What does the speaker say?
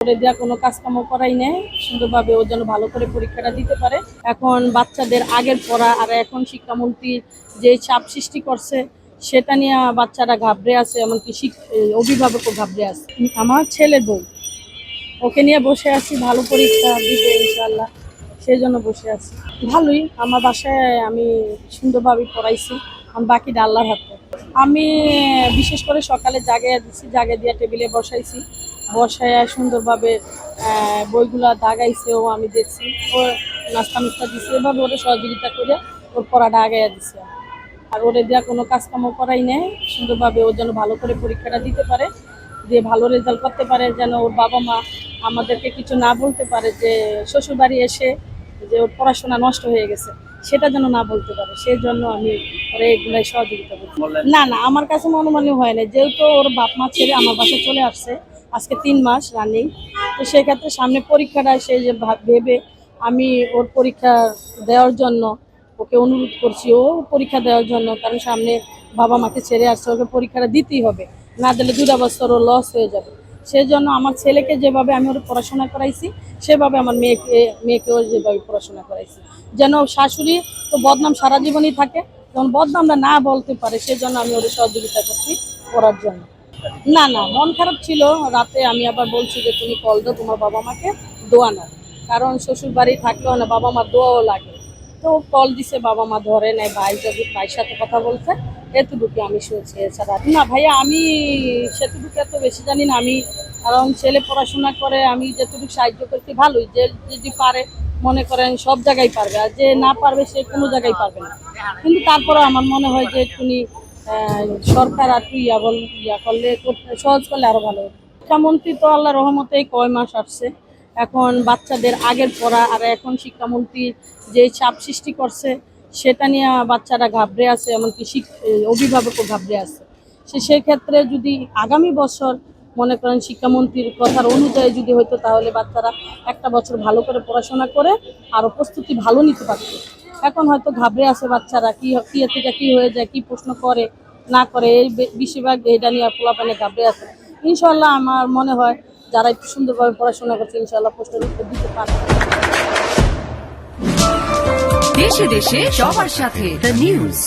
করে দেওয়া কোনো কাজকামও করাই নেই, সুন্দরভাবে ওর জন্য ভালো করে পরীক্ষাটা দিতে পারে। এখন বাচ্চাদের আগের পড়া আর এখন শিক্ষামন্ত্রী যে চাপ সৃষ্টি করছে সেটা নিয়ে বাচ্চারা ঘাবড়ে আছে, এমনকি অভিভাবকও ঘাবড়ে আছে। আমার ছেলের বউ, ওকে নিয়ে বসে আছি, ভালো পরীক্ষা দিবে ইনশাল্লাহ, সেই জন্য বসে আছি। ভালোই, আমার বাসায় আমি সুন্দরভাবে পড়াইছি, বাকিটা আল্লাহর হাতে। আমি বিশেষ করে সকালে জাগিয়ে দিচ্ছি, জাগিয়ে দিয়ে টেবিলে বসাইছি, বসায় সুন্দরভাবে বইগুলা দাগাইছেও আমি দেখছি, ও নাস্তা মিস্তা দিচ্ছে, এভাবে ওরা সহযোগিতা করে ওর পড়াটা আগাইয়া দিচ্ছে। আর ওরে দেওয়া কোনো কাজকামও করাই নেই, সুন্দরভাবে ওর জন্য ভালো করে পরীক্ষাটা দিতে পারে, দিয়ে ভালো রেজাল্ট করতে পারে, যেন ওর বাবা মা আমাদেরকে কিছু না বলতে পারে যে শ্বশুরবাড়ি এসে যে ওর পড়াশোনা নষ্ট হয়ে গেছে, সেটা যেন না বলতে পারে। সেই জন্য আমি ওরা এগুলাই সহযোগিতা করছি। না না, আমার কাছে মনোমালিন্য হয় না, যেহেতু ওর বাপ মা ছেড়ে আমার বাসায় চলে আসছে আজকে 3 মাস রানিং, তো সেক্ষেত্রে সামনে পরীক্ষাটা সে যে ভেবে আমি ওর পরীক্ষা দেওয়ার জন্য ওকে অনুরোধ করছি, ও পরীক্ষা দেওয়ার জন্য, কারণ সামনে বাবা মাকে ছেড়ে আসছে, ওকে পরীক্ষাটা দিতেই হবে, না দিলে 2 বছর ও লস হয়ে যাবে। সেই জন্য আমার ছেলেকে যেভাবে আমি ওর পড়াশোনা করাইছি সেভাবে আমার মেয়েকেও যেভাবে পড়াশোনা করাইছি, যেন শাশুড়ি তো বদনাম সারা জীবনই থাকে, যেমন বদনামটা না বলতে পারে, সেজন্য আমি ওর সহযোগিতা করছি পড়ার জন্য। না না, মন খারাপ ছিল, রাতে আমি আবার বলছি যে তুমি কল দাও তোমার বাবা মাকে, দোয়া নাও, কারণ শ্বশুর বাড়ি থাকলেও না বাবা মার দোয়াও লাগে। তো কল দিছে, বাবা মা ধরে নেয়, ভাইয়ের সাথে কথা বলছে, এতটুকু আমি শুনছি, এছাড়া না ভাইয়া আমি সেটুকু এত বেশি জানি না। আমি কারণ ছেলে পড়াশোনা করে, আমি যেটুকু সাহায্য করছি ভালোই, যে যদি পারে মনে করেন সব জায়গায় পারবে, আর যে না পারবে সে কোনো জায়গায় পারবে না, কিন্তু তারপরে আমার মনে হয় যে একটুনি সরকার আর ইয়া করলে, সহজ করলে আরো ভালো হতো। শিক্ষামন্ত্রী তো আল্লাহ রহমতে কয় মাস আসছে, এখন বাচ্চাদের আগের পড়া আর এখন শিক্ষামন্ত্রী যে চাপ সৃষ্টি করছে সেটা নিয়ে বাচ্চারা ঘাবড়ে আছে, এমনকি অভিভাবকও ঘাবড়ে আছে। সেক্ষেত্রে যদি আগামী বছর মনে করেন শিক্ষামন্ত্রীর কথার অনুযায়ী যদি হইতো, তাহলে বাচ্চারা একটা বছর ভালো করে পড়াশোনা করে আরও প্রস্তুতি ভালো নিতে পারত। এখন হয়তো ঘাবড়ে আছে বাচ্চারা, কি থেকে কি হয়ে যায়, কি প্রশ্ন করে না করে, এই বেশিরভাগ এটা নিয়ে পোলাপানে ঘাবড়ে আছে। ইনশাল্লাহ আমার মনে হয় যারা একটু সুন্দরভাবে পড়াশোনা করছে ইনশাল্লাহ প্রশ্নের উত্তর দিতে পারবে। দেশে দেশে সবার সাথে দ্য নিউজ।